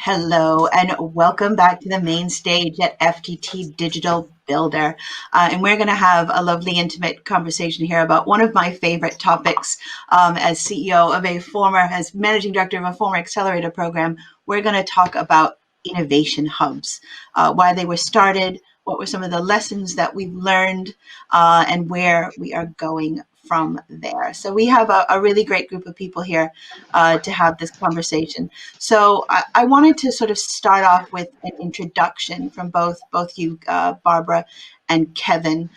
Hello, and welcome back to the main stage at FTT Digital Builder. And we're going to have a lovely, intimate conversation here about one of my favorite topics. As CEO of as managing director of a former accelerator program, we're going to talk about innovation hubs, why they were started, what were some of the lessons that we've learned, and where we are going from there. So we have a really great group of people here to have this conversation. So I wanted to sort of start off with an introduction from both you, Barbara and Kevin.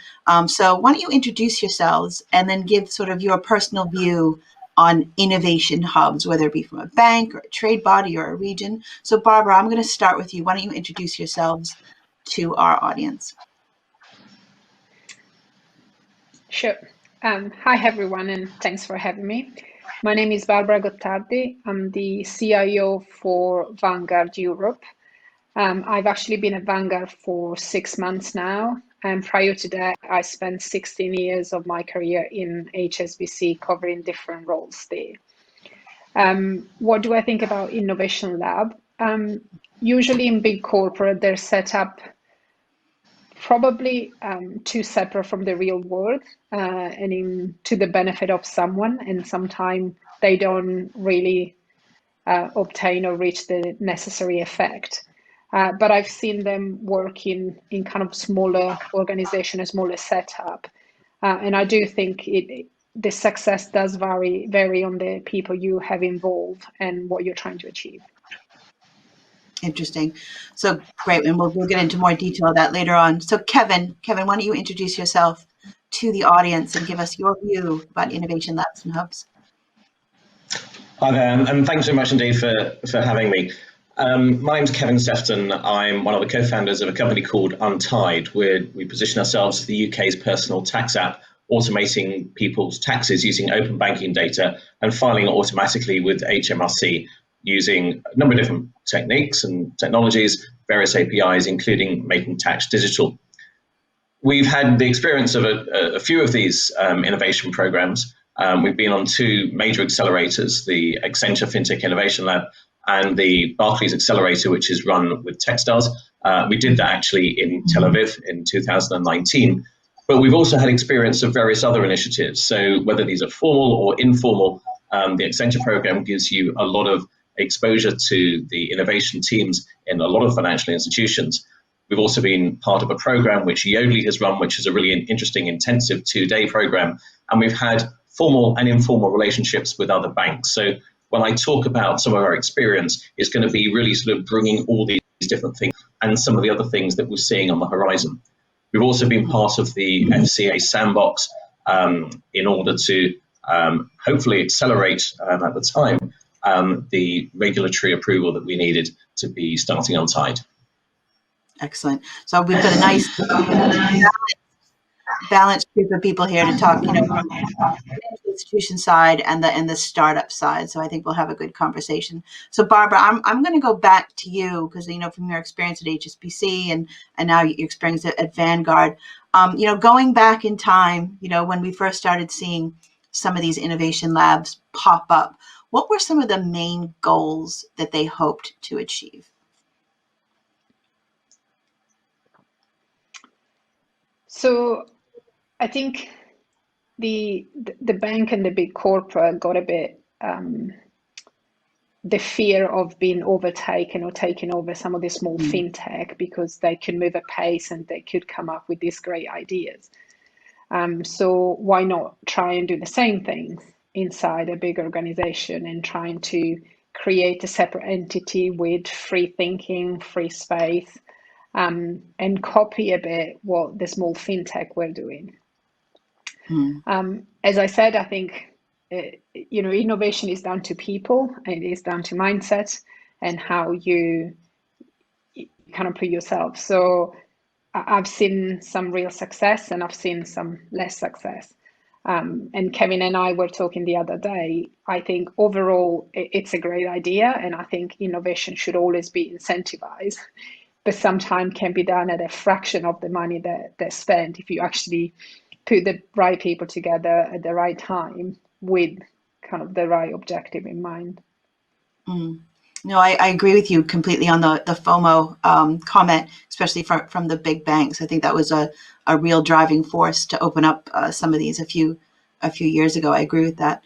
So why don't you introduce yourselves and then give sort of your personal view on innovation hubs, whether it be from a bank or a trade body or a region. So Barbara, I'm going to start with you. Why don't you introduce yourselves to our audience? Sure. Hi, everyone, and thanks for having me. My name is Barbara Gottardi. I'm the CIO for Vanguard Europe. I've actually been at Vanguard for 6 months now. And prior to that, I spent 16 years of my career in HSBC covering different roles there. What do I think about Innovation Lab? Usually in big corporate, they're set up probably too separate from the real world and to the benefit of someone, and sometimes they don't really obtain or reach the necessary effect. But I've seen them work in kind of smaller organization, a smaller setup, and I do think the success does vary on the people you have involved and what you're trying to achieve. Interesting. So great, and we'll get into more detail of that later on. So Kevin, why don't you introduce yourself to the audience and give us your view about innovation labs and hubs? Hi there, and thanks so much indeed for having me. My name's Kevin Sefton. I'm one of the co-founders of a company called Untied, where we position ourselves as the UK's personal tax app, automating people's taxes using open banking data and filing automatically with HMRC using a number of different techniques and technologies, various APIs, including making tax digital. We've had the experience of a few of these innovation programs. We've been on two major accelerators, the Accenture FinTech Innovation Lab and the Barclays Accelerator, which is run with Techstars. We did that actually in Tel Aviv in 2019. But we've also had experience of various other initiatives. So whether these are formal or informal, the Accenture program gives you a lot of exposure to the innovation teams in a lot of financial institutions. We've also been part of a program which Yodlee has run, which is a really interesting, intensive 2-day program. And we've had formal and informal relationships with other banks. So when I talk about some of our experience, it's going to be really sort of bringing all these different things and some of the other things that we're seeing on the horizon. We've also been part of the FCA sandbox in order to hopefully accelerate at the time the regulatory approval that we needed to be starting Untied. Excellent. So we've got a nice balanced group of people here to talk, from the institution side and the startup side. So I think we'll have a good conversation. So Barbara, I'm going to go back to you because from your experience at HSBC and now your experience at Vanguard, going back in time, when we first started seeing some of these innovation labs pop up, what were some of the main goals that they hoped to achieve? So I think the bank and the big corporate got a bit the fear of being overtaken or taking over some of the small fintech because they could move at pace and they could come up with these great ideas. So why not try and do the same things inside a big organization and trying to create a separate entity with free thinking, free space, and copy a bit what the small fintech were doing. As I said, I think innovation is down to people, and it is down to mindset and how you kind of put yourself. So I've seen some real success and I've seen some less success. And Kevin and I were talking the other day. I think overall it's a great idea, and I think innovation should always be incentivized, but sometimes can be done at a fraction of the money that they spend if you actually put the right people together at the right time with kind of the right objective in mind. No, I agree with you completely on the FOMO comment, especially from the big banks. I think that was a real driving force to open up some of these a few years ago. I agree with that.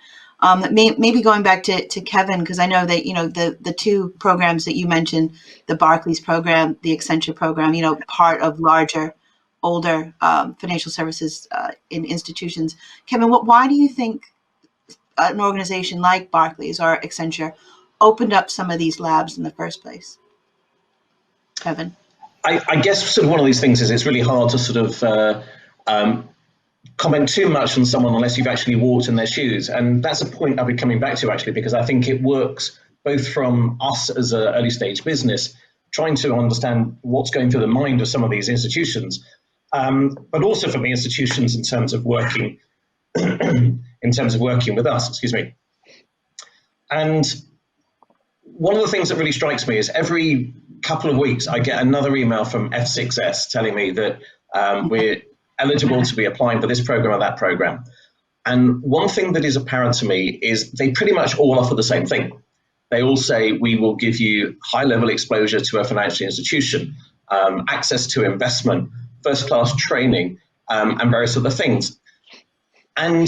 Maybe going back to Kevin, because I know that, the two programs that you mentioned, the Barclays program, the Accenture program, part of larger, older financial services in institutions. Kevin, why do you think an organization like Barclays or Accenture opened up some of these labs in the first place? Kevin? I guess sort of one of these things is it's really hard to sort of comment too much on someone unless you've actually walked in their shoes. And that's a point I'll be coming back to, actually, because I think it works both from us as an early stage business, trying to understand what's going through the mind of some of these institutions, but also from the institutions in terms of working with us, excuse me. And one of the things that really strikes me is every couple of weeks I get another email from F6S telling me that we're eligible to be applying for this program or that program. And one thing that is apparent to me is they pretty much all offer the same thing. They all say, we will give you high-level exposure to a financial institution, access to investment, first-class training, and various other things. And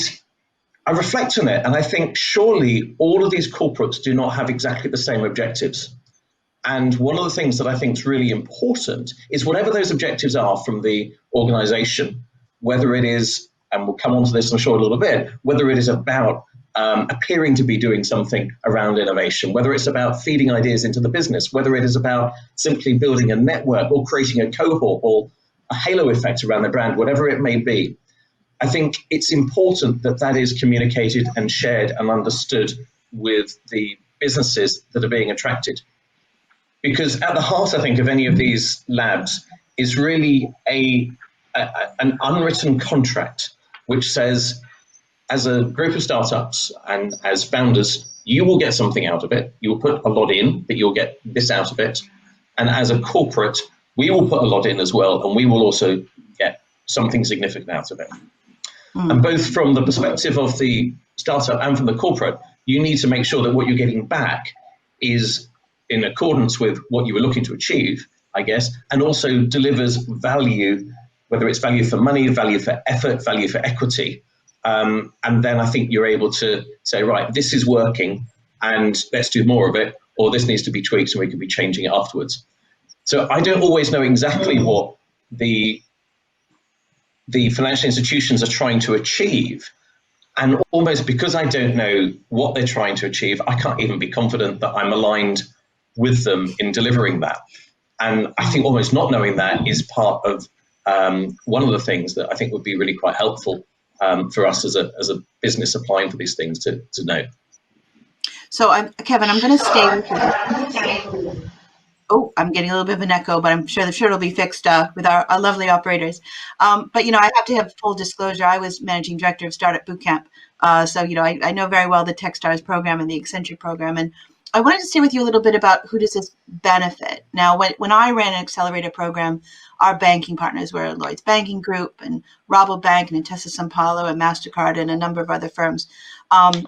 I reflect on it and I think surely all of these corporates do not have exactly the same objectives. And one of the things that I think is really important is whatever those objectives are from the organization, whether it is, and we'll come on to this I'm sure a little bit, whether it is about appearing to be doing something around innovation, whether it's about feeding ideas into the business, whether it is about simply building a network or creating a cohort or a halo effect around the brand, whatever it may be. I think it's important that that is communicated and shared and understood with the businesses that are being attracted. Because at the heart, I think, of any of these labs is really an unwritten contract which says, as a group of startups and as founders, you will get something out of it. You will put a lot in, but you'll get this out of it. And as a corporate, we will put a lot in as well, and we will also get something significant out of it. And both from the perspective of the startup and from the corporate, you need to make sure that what you're getting back is in accordance with what you were looking to achieve, I guess, and also delivers value, whether it's value for money, value for effort, value for equity. And then I think you're able to say, right, this is working and let's do more of it, or this needs to be tweaked and we can be changing it afterwards. So I don't always know exactly what the financial institutions are trying to achieve. And almost because I don't know what they're trying to achieve, I can't even be confident that I'm aligned with them in delivering that. And I think almost not knowing that is part of one of the things that I think would be really quite helpful for us as a business applying for these things to know. So, Kevin, I'm going to stay with you. Oh, I'm getting a little bit of an echo, but I'm sure it'll be fixed with our lovely operators. But, I have to have full disclosure. I was managing director of Startup Bootcamp. So, I know very well the TechStars program and the Accenture program. And I wanted to stay with you a little bit about who does this benefit. Now, when I ran an accelerator program, our banking partners were Lloyd's Banking Group and Rabobank and Intesa Sanpaolo and MasterCard and a number of other firms. And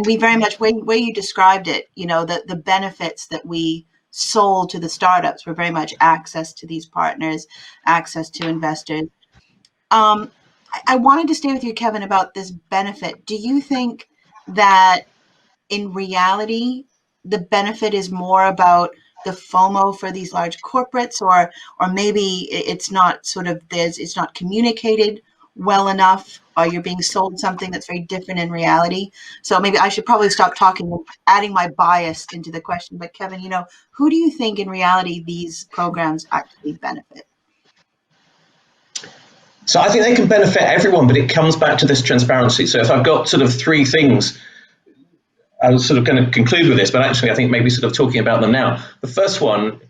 we very much, way you described it, the benefits that we sold to the startups were very much access to these partners, access to investors. I wanted to stay with you, Kevin, about this benefit. Do you think that in reality, the benefit is more about the FOMO for these large corporates, or maybe it's not it's not communicated well enough, or you're being sold something that's very different in reality? So maybe I should probably stop talking, adding my bias into the question. But Kevin, who do you think in reality these programs actually benefit? So I think they can benefit everyone, but it comes back to this transparency. So if I've got sort of three things, I was sort of going to conclude with this, but actually I think maybe sort of talking about them now. The first one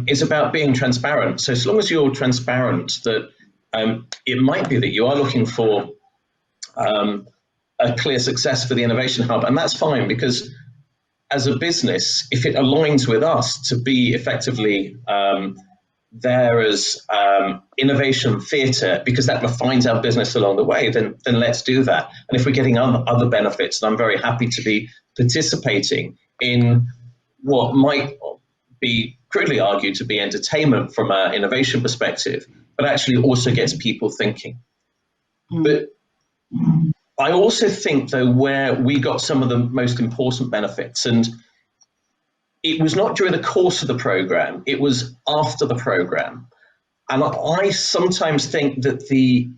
is about being transparent. So as long as you're transparent that it might be that you are looking for a clear success for the Innovation Hub, and that's fine, because as a business, if it aligns with us to be effectively there as innovation theatre, because that refines our business along the way, then let's do that. And if we're getting other benefits, then I'm very happy to be participating in what might be crudely argued to be entertainment from an innovation perspective, but actually also gets people thinking. But I also think, though, where we got some of the most important benefits, and it was not during the course of the program, it was after the program. And I sometimes think that the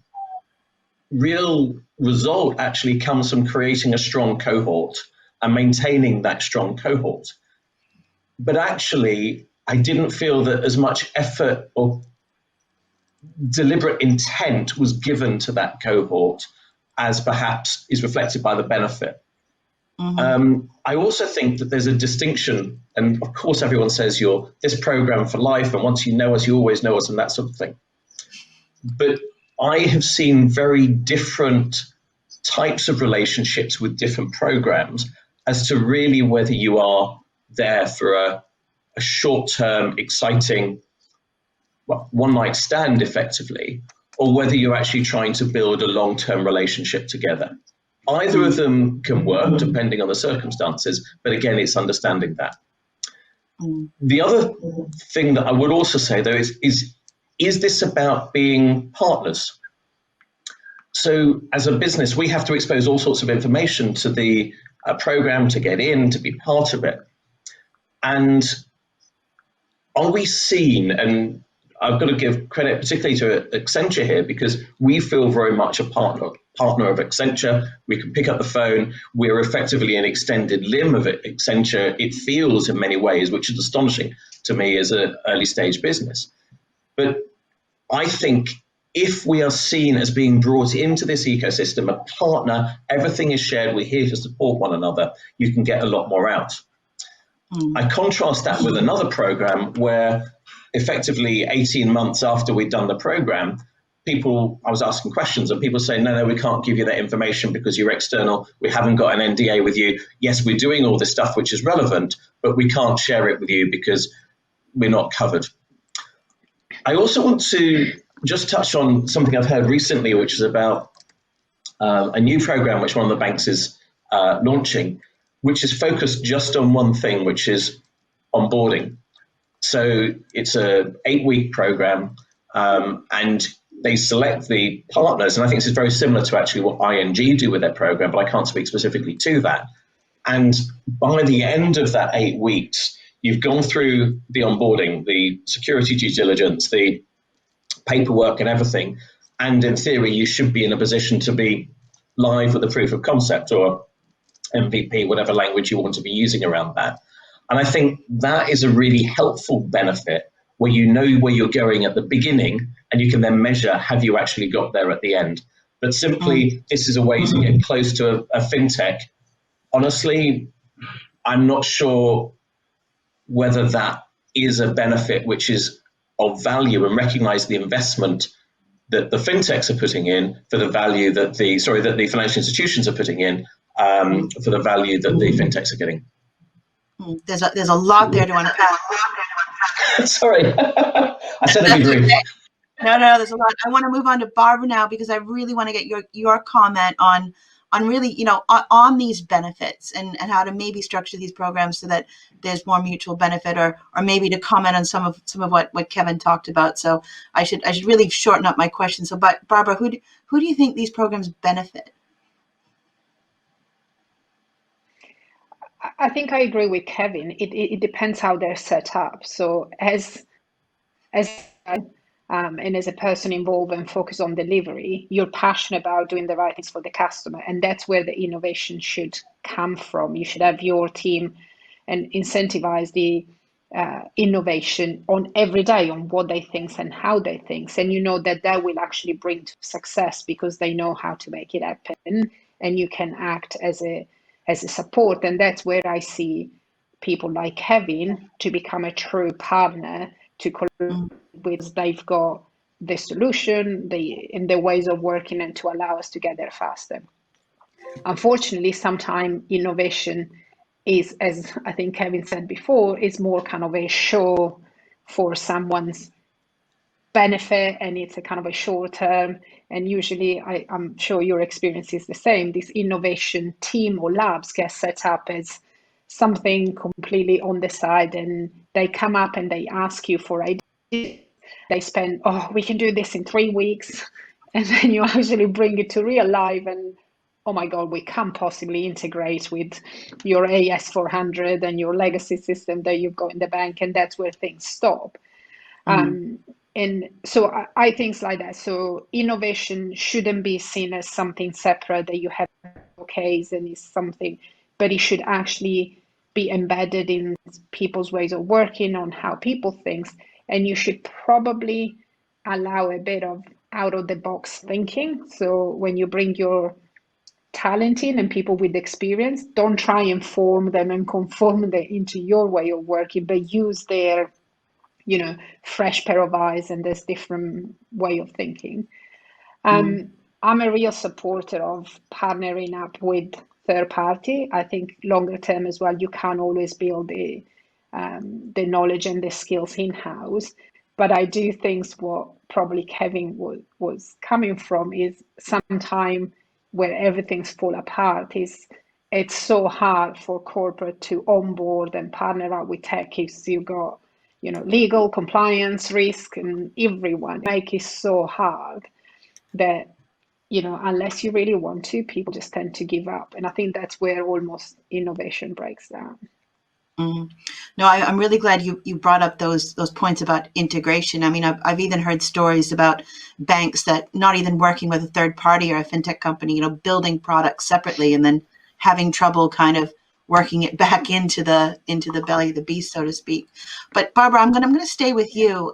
real result actually comes from creating a strong cohort and maintaining that strong cohort. But actually, I didn't feel that as much effort or deliberate intent was given to that cohort as perhaps is reflected by the benefit. I also think that there's a distinction, and of course everyone says you're this program for life, and once you know us, you always know us, and that sort of thing. But I have seen very different types of relationships with different programs as to really whether you are there for a short-term, exciting, one-night stand effectively, or whether you're actually trying to build a long-term relationship together. Either of them can work depending on the circumstances, but again, it's understanding that. The other thing that I would also say, though, is this about being partners? So as a business, we have to expose all sorts of information to the program to get in, to be part of it. And are we seen, and I've got to give credit particularly to Accenture here, because we feel very much a partner of Accenture. We can pick up the phone. We're effectively an extended limb of Accenture. It feels in many ways, which is astonishing to me as an early stage business. But I think if we are seen as being brought into this ecosystem, a partner, everything is shared, we're here to support one another, you can get a lot more out. I contrast that with another program where effectively 18 months after we'd done the program, I was asking questions and people say, no, we can't give you that information because you're external. We haven't got an NDA with you. Yes, we're doing all this stuff which is relevant, but we can't share it with you because we're not covered. I also want to just touch on something I've heard recently, which is about a new program which one of the banks is launching, which is focused just on one thing, which is onboarding. So it's a 8-week program, and they select the partners. And I think this is very similar to actually what ING do with their program, but I can't speak specifically to that. And by the end of that 8 weeks, you've gone through the onboarding, the security due diligence, the paperwork and everything. And in theory, you should be in a position to be live with a proof of concept or MVP, whatever language you want to be using around that. And I think that is a really helpful benefit where you know where you're going at the beginning and you can then measure, have you actually got there at the end? But simply, this is a way to get close to a fintech. Honestly, I'm not sure whether that is a benefit which is of value and recognize the investment that the fintechs are putting in for the value that the financial institutions are putting in for the value that the fintechs are getting. There's a lot there to unpack. Sorry, I said I'd be brief. No, there's a lot. I want to move on to Barbara now because I really want to get your comment on really, on these benefits and how to maybe structure these programs so that there's more mutual benefit, or maybe to comment on some of what Kevin talked about. So I should really shorten up my question. So, but Barbara, who do you think these programs benefit? I think I agree with Kevin. It depends how they're set up. So as and as a person involved and focused on delivery, you're passionate about doing the right things for the customer, and that's where the innovation should come from. You should have your team and incentivize the innovation on every day on what they think and how they think, and that will actually bring to success because they know how to make it happen, and you can act as a support. And that's where I see people like Kevin to become a true partner to collaborate with. They've got the solution, and the ways of working, and to allow us to get there faster. Unfortunately, sometimes innovation is, as I think Kevin said before, is more kind of a show for someone's benefit, and it's a kind of a short term. And usually, I'm sure your experience is the same. This innovation team or labs get set up as something completely on the side, and they come up and they ask you for ideas. They spend, oh, we can do this in 3 weeks, and then you actually bring it to real life, and oh my God, we can't possibly integrate with your AS400 and your legacy system that you've got in the bank, and that's where things stop. And so I things like that. So innovation shouldn't be seen as something separate that you have case and is something, but it should actually be embedded in people's ways of working, on how people think, and you should probably allow a bit of out of the box thinking. So when you bring your talent in and people with experience, don't try and form them and conform them into your way of working, but use their fresh pair of eyes and this different way of thinking. I'm a real supporter of partnering up with third party. I think longer term as well, you can't always build the knowledge and the skills in-house. But I do think what probably Kevin was coming from is sometime where everything's fall apart is it's so hard for corporate to onboard and partner up with tech if you got legal, compliance, risk, and everyone. Make it so hard that unless you really want to, people just tend to give up. And I think that's where almost innovation breaks down. No, I'm really glad you brought up those points about integration. I mean, I've even heard stories about banks that not even working with a third party or a fintech company, building products separately and then having trouble kind of working it back into the belly of the beast, so to speak. But Barbara, I'm going to stay with you.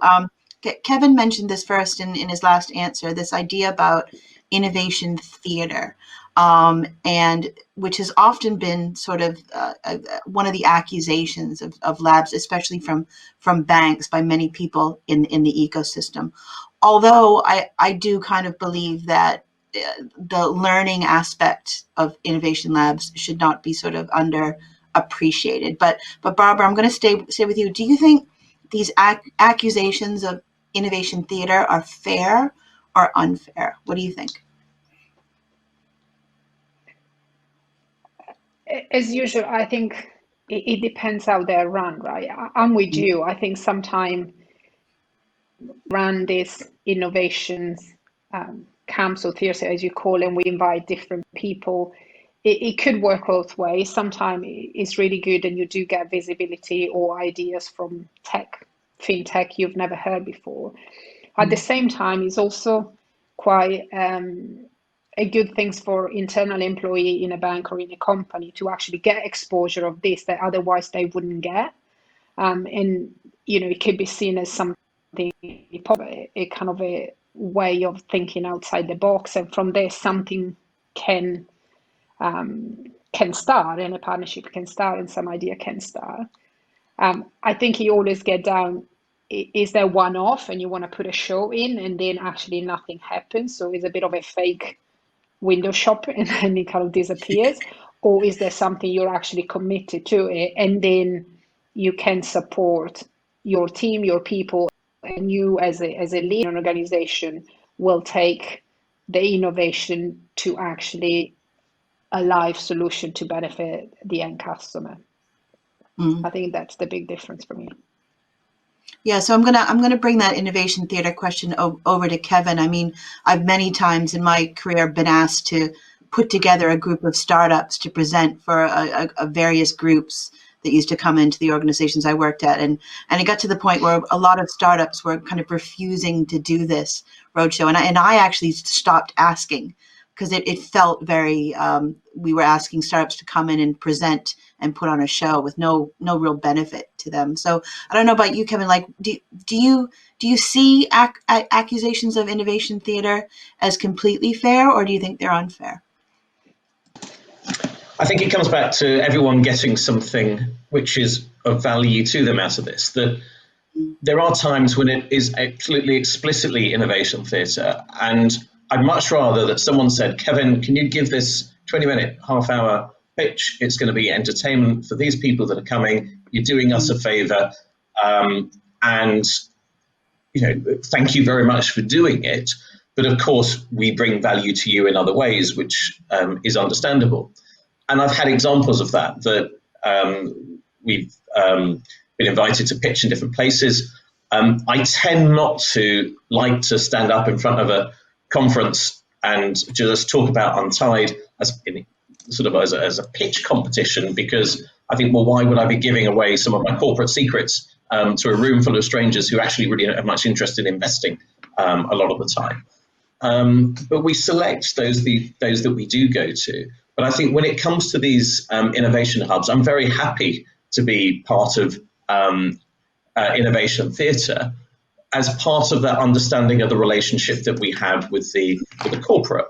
Kevin mentioned this first in his last answer, this idea about innovation theater, and which has often been sort of one of the accusations of labs, especially from banks, by many people in the ecosystem. Although I do kind of believe that the learning aspect of innovation labs should not be sort of underappreciated. But Barbara, I'm going to stay with you. Do you think these accusations of innovation theater are fair or unfair? What do you think? As usual, I think it depends how they're run, right? I'm with you. I think sometimes run these innovations camps or theater, as you call them, we invite different people. It could work both ways. Sometimes it's really good and you do get visibility or ideas from fintech you've never heard before. At the same time, it's also quite a good thing for internal employee in a bank or in a company to actually get exposure of this that otherwise they wouldn't get. And it could be seen as something, a kind of a way of thinking outside the box, and from there something can start, and a partnership can start, and some idea can start. I think you always get down, is there one-off and you want to put a show in and then actually nothing happens, so it's a bit of a fake window shopping and then it kind of disappears, or is there something you're actually committed to it and then you can support your team, your people, and you as a leader in an organization will take the innovation to actually a live solution to benefit the end customer. I think that's the big difference for me. Yeah, so I'm gonna bring that innovation theater question over to Kevin. I mean, I've many times in my career been asked to put together a group of startups to present for a various groups that used to come into the organizations I worked at, and it got to the point where a lot of startups were kind of refusing to do this roadshow, and I actually stopped asking because it felt very we were asking startups to come in and present and put on a show with no real benefit to them. So I don't know about you, Kevin. Like, do you see accusations of innovation theater as completely fair, or do you think they're unfair? I think it comes back to everyone getting something which is of value to them out of this. That there are times when it is absolutely explicitly innovation theatre, and I'd much rather that someone said, Kevin, can you give this 20-minute, half-hour pitch? It's going to be entertainment for these people that are coming. You're doing us a favour, and thank you very much for doing it. But of course, we bring value to you in other ways, which is understandable. And I've had examples of that we've been invited to pitch in different places. I tend not to like to stand up in front of a conference and just talk about Untied as a pitch competition, because I think, well, why would I be giving away some of my corporate secrets to a room full of strangers who actually really don't have much interest in investing a lot of the time. But we select those that we do go to. But I think when it comes to these innovation hubs, I'm very happy to be part of Innovation Theatre as part of that understanding of the relationship that we have with the corporate.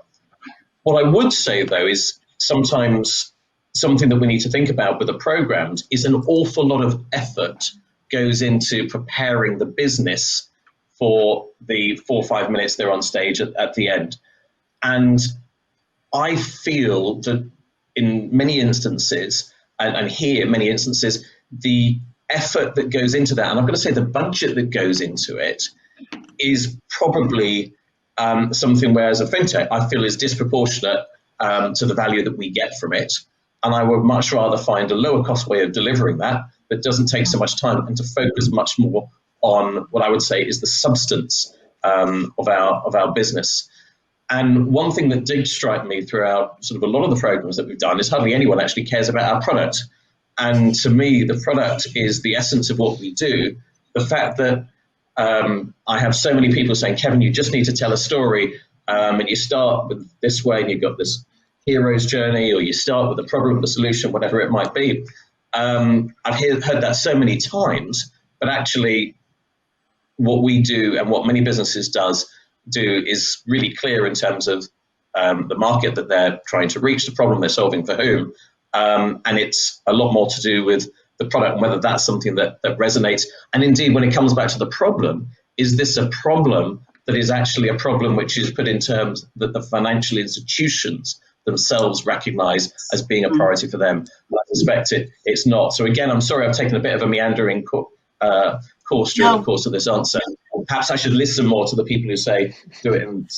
What I would say, though, is sometimes something that we need to think about with the programs is an awful lot of effort goes into preparing the business for the 4 or 5 minutes they're on stage at the end. And I feel that in many instances, and here many instances, the effort that goes into that, and I'm going to say the budget that goes into it, is probably something where, as a fintech, I feel is disproportionate to the value that we get from it. And I would much rather find a lower cost way of delivering that doesn't take so much time, and to focus much more on what I would say is the substance of our business. And one thing that did strike me throughout sort of a lot of the programs that we've done is hardly anyone actually cares about our product. And to me, the product is the essence of what we do. The fact that I have so many people saying, Kevin, you just need to tell a story, and you start with this way, and you've got this hero's journey, or you start with the problem, the solution, whatever it might be. I've heard that so many times, but actually what we do and what many businesses do is really clear in terms of the market that they're trying to reach, the problem they're solving for whom, and it's a lot more to do with the product and whether that's something that resonates. And indeed, when it comes back to the problem, is this a problem that is actually a problem which is put in terms that the financial institutions themselves recognize as being a priority for them? I suspect it's not. So again, I'm sorry I've taken a bit of a meandering course during the course of this answer. Perhaps I should listen more to the people who say, do it and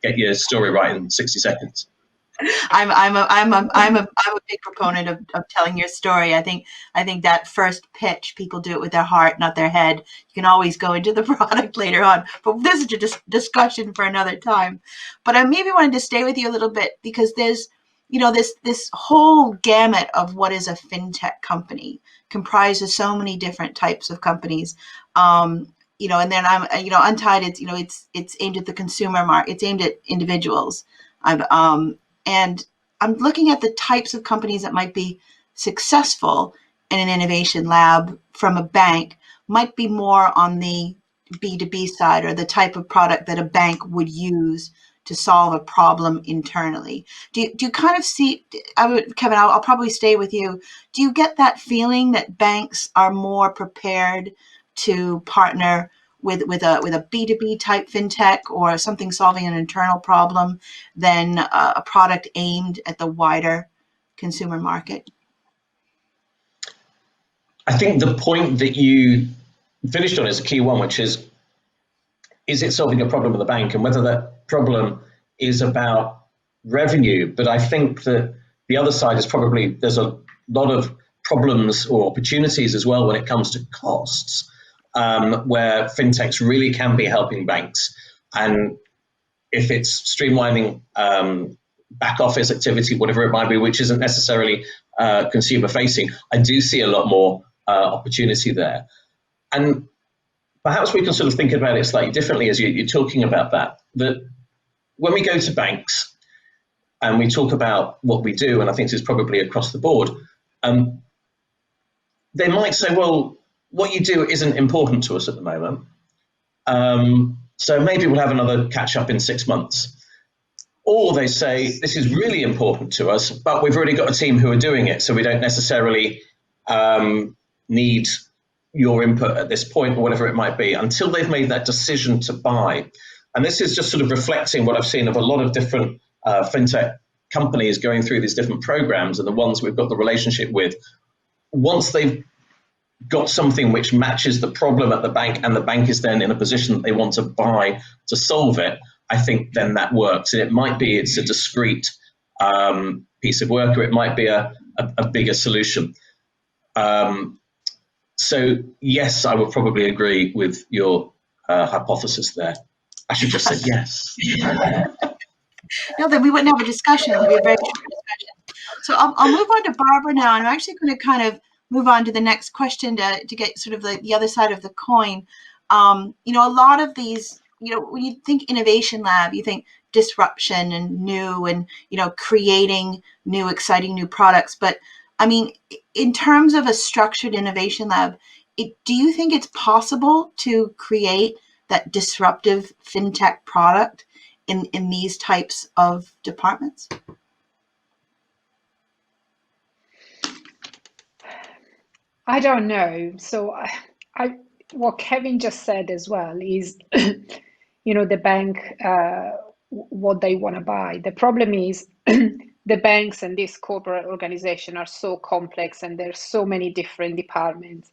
get your story right in 60 seconds. I'm a big proponent of telling your story. I think that first pitch, people do it with their heart, not their head. You can always go into the product later on, but this is a discussion for another time. But I maybe wanted to stay with you a little bit, because there's this whole gamut of what is a fintech company, comprises so many different types of companies. And then Untied, it's aimed at the consumer market. It's aimed at individuals. And I'm looking at the types of companies that might be successful in an innovation lab from a bank, might be more on the B2B side, or the type of product that a bank would use to solve a problem internally. Do you kind of see, Kevin, I'll probably stay with you. Do you get that feeling that banks are more prepared to partner with a B2B type fintech, or something solving an internal problem, than a product aimed at the wider consumer market? I think the point that you finished on is a key one, which is it solving a problem in the bank, and whether that problem is about revenue. But I think that the other side is probably there's a lot of problems or opportunities as well when it comes to costs, where fintechs really can be helping banks. And if it's streamlining back office activity, whatever it might be, which isn't necessarily consumer facing, I do see a lot more opportunity there. And perhaps we can sort of think about it slightly differently as you're talking about that when we go to banks and we talk about what we do, and I think this is probably across the board, they might say, well, what you do isn't important to us at the moment. So maybe we'll have another catch up in 6 months. Or they say, this is really important to us, but we've already got a team who are doing it, so we don't necessarily need your input at this point, or whatever it might be, until they've made that decision to buy. And this is just sort of reflecting what I've seen of a lot of different fintech companies going through these different programs, and the ones we've got the relationship with. Once they've got something which matches the problem at the bank, and the bank is then in a position that they want to buy to solve it, I think then that works. And it might be it's a discrete piece of work, or it might be a bigger solution. So yes, I would probably agree with your hypothesis there. I should just say yes. No, then we wouldn't have a discussion. It would be a very short discussion. So I'll move on to Barbara now, and I'm actually going to kind of move on to the next question to get sort of the other side of the coin. A lot of these, when you think innovation lab, you think disruption and new and, creating new, exciting new products. But I mean, in terms of a structured innovation lab, do you think it's possible to create that disruptive fintech product in these types of departments? I don't know. So what Kevin just said as well is, the bank, what they want to buy. The problem is the banks and this corporate organization are so complex, and there's so many different departments.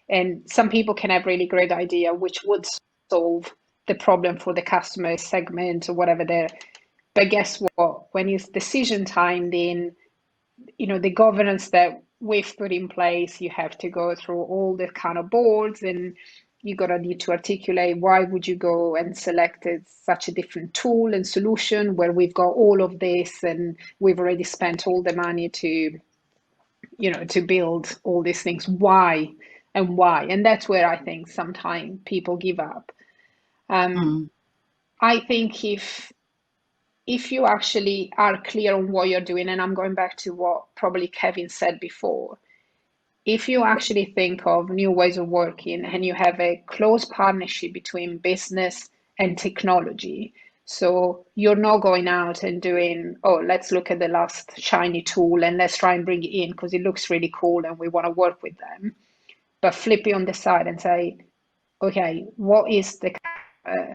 And some people can have really great idea which would solve the problem for the customer segment or whatever there. But guess what? When it's decision time, then the governance that we've put in place, you have to go through all the kind of boards, and you gotta need to articulate why would you go and selected such a different tool and solution where we've got all of this and we've already spent all the money to to build all these things. Why? And that's where I think sometimes people give up. I think if you actually are clear on what you're doing, and I'm going back to what probably Kevin said before, if you actually think of new ways of working and you have a close partnership between business and technology, so you're not going out and doing, oh, let's look at the last shiny tool and let's try and bring it in because it looks really cool and we want to work with them, but flip it on the side and say, okay, what is the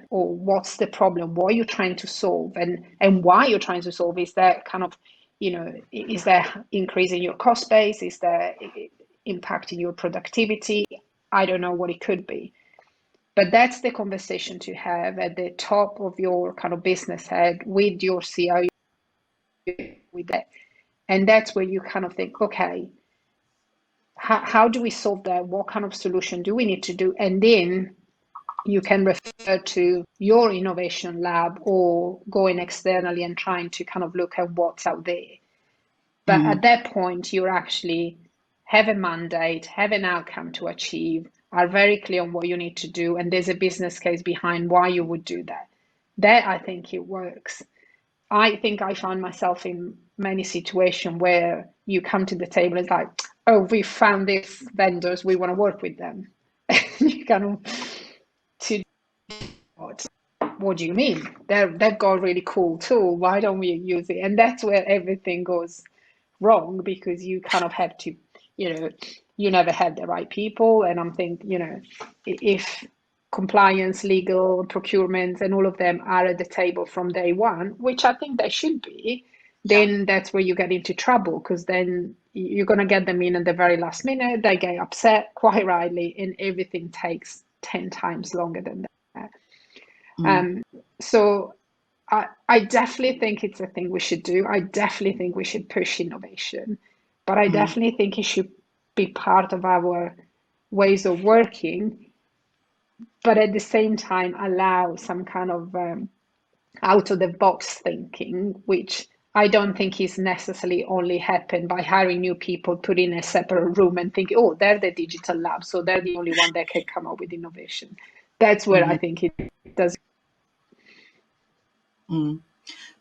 or what's the problem? What are you trying to solve, and why you're trying to solve? Is that kind of, is that increasing your cost base? Is that impacting your productivity? I don't know what it could be, but that's the conversation to have at the top of your kind of business head with your CIO, with that, and that's where you kind of think, okay, how do we solve that? What kind of solution do we need to do? And then you can refer to your innovation lab or going externally and trying to kind of look at what's out there. But at that point, you actually have a mandate, have an outcome to achieve, are very clear on what you need to do, and there's a business case behind why you would do that. That, I think, it works. I think I found myself in many situations where you come to the table and it's like, oh, we found these vendors, we want to work with them. You kind of, to what do you mean? They've got a really cool tool. Why don't we use it? And that's where everything goes wrong, because you kind of have to, you never have the right people. And I'm thinking, if compliance, legal, procurement, and all of them are at the table from day one, which I think they should be, then that's where you get into trouble, because then you're going to get them in at the very last minute. They get upset, quite rightly, and everything takes 10 times longer than that. So I definitely think it's a thing we should do. I definitely think we should push innovation, but I definitely think it should be part of our ways of working, but at the same time allow some kind of out of the box thinking, which I don't think is necessarily only happen by hiring new people, put in a separate room and think, oh, they're the digital lab, so they're the only one that can come up with innovation. That's where I think it does.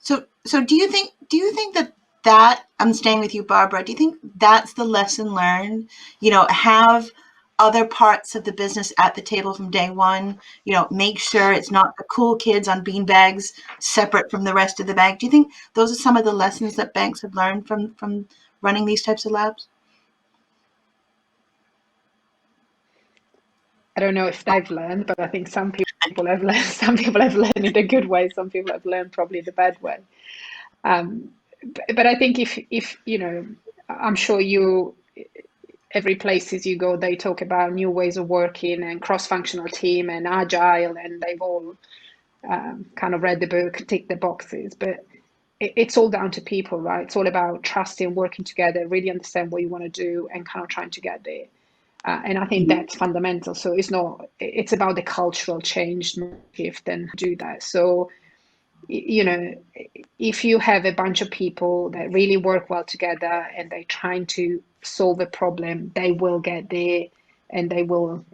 So do you think that I'm staying with you, Barbara? Do you think that's the lesson learned? Have other parts of the business at the table from day one. Make sure it's not the cool kids on beanbags separate from the rest of the bank. Do you think those are some of the lessons that banks have learned from running these types of labs? I don't know if they've learned, but I think some people have learned. Some people have learned in a good way. Some people have learned probably the bad way. But I think if I'm sure every places you go, they talk about new ways of working and cross-functional team and agile, and they've all kind of read the book, tick the boxes. But it's all down to people, right? It's all about trusting, working together, really understand what you want to do, and kind of trying to get there. And I think that's fundamental. So it's about the cultural change, shift, and do that. So, if you have a bunch of people that really work well together and they're trying to solve a problem, they will get there, and they will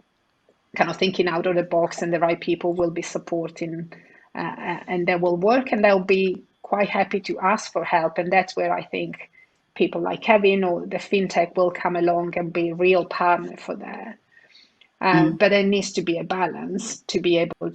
kind of thinking out of the box, and the right people will be supporting, and they will work, and they'll be quite happy to ask for help. And that's where I think people like Kevin or the fintech will come along and be a real partner for that. But there needs to be a balance to be able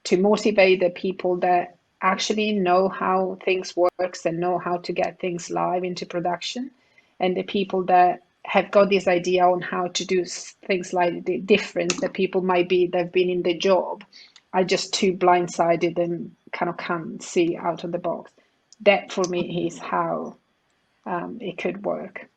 to motivate the people that actually know how things works and know how to get things live into production, and the people that have got this idea on how to do things like the difference that people might be, they've been in the job, are just too blindsided and kind of can't see out of the box. That for me is how it could work.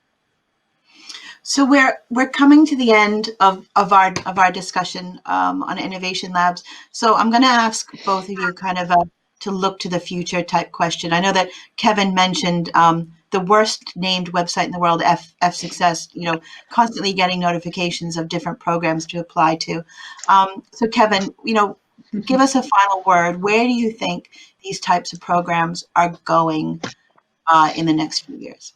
So we're coming to the end of our discussion on Innovation Labs. So I'm going to ask both of you kind of to look to the future type question. I know that Kevin mentioned the worst named website in the world, F Success, constantly getting notifications of different programs to apply to. So Kevin, give us a final word. Where do you think these types of programs are going in the next few years?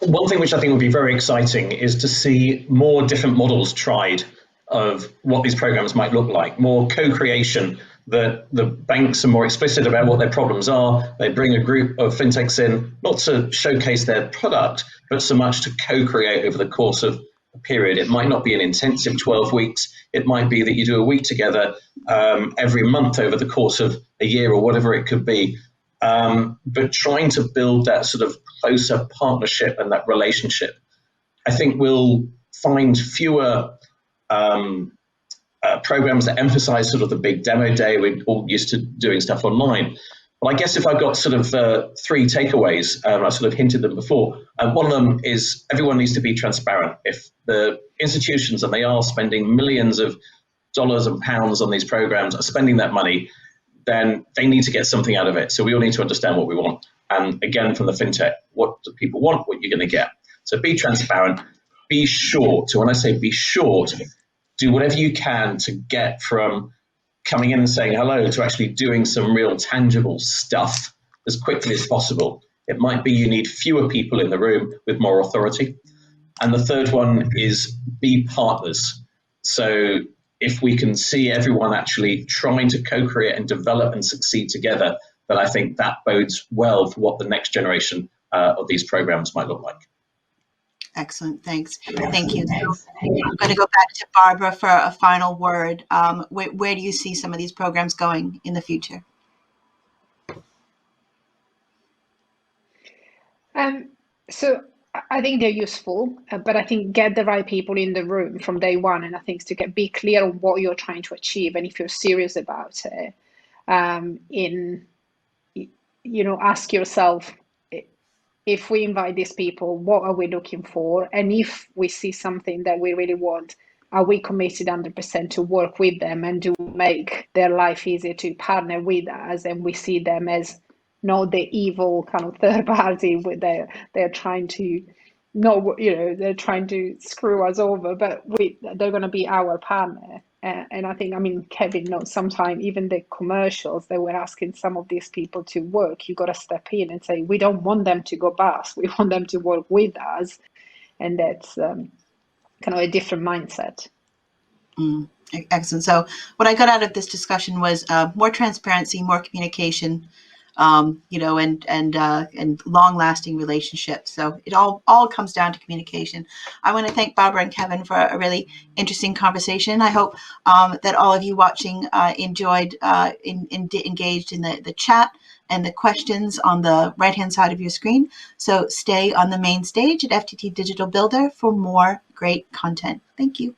One thing which I think would be very exciting is to see more different models tried of what these programs might look like, more co-creation, that the banks are more explicit about what their problems are. They bring a group of fintechs in, not to showcase their product, but so much to co-create over the course of a period. It might not be an intensive 12 weeks. It might be that you do a week together every month over the course of a year or whatever it could be. But trying to build that sort of closer partnership and that relationship, I think we'll find fewer programs that emphasize sort of the big demo day. We're all used to doing stuff online. Well, I guess if I've got sort of 3 takeaways, I sort of hinted them before. One of them is everyone needs to be transparent. If the institutions, and they are spending millions of dollars and pounds on these programs, are spending that money, then they need to get something out of it. So we all need to understand what we want. And again, from the fintech, what do people want, what you're going to get. So be transparent, be short. So when I say be short, do whatever you can to get from coming in and saying hello to actually doing some real tangible stuff as quickly as possible. It might be you need fewer people in the room with more authority. And the third one is be partners. So if we can see everyone actually trying to co-create and develop and succeed together, then I think that bodes well for what the next generation of these programs might look like. Excellent. Thanks. Thank you. So I'm going to go back to Barbara for a final word. Where do you see some of these programs going in the future? So I think they're useful, but I think get the right people in the room from day one, and I think to be clear on what you're trying to achieve, and if you're serious about it, ask yourself, if we invite these people, what are we looking for? And if we see something that we really want, are we committed 100% to work with them, and do make their life easier to partner with us? And we see them as not the evil kind of third party where they're trying to they're trying to screw us over, but they're going to be our partner. And I think, Kevin knows sometimes even the commercials, they were asking some of these people to work. You got to step in and say, we don't want them to go bust. We want them to work with us. And that's kind of a different mindset. Excellent. So what I got out of this discussion was more transparency, more communication, and long-lasting relationships. So it all comes down to communication. I want to thank Barbara and Kevin for a really interesting conversation. I hope that all of you watching enjoyed, engaged in the chat and the questions on the right-hand side of your screen. So stay on the main stage at FTT Digital Builder for more great content. Thank you.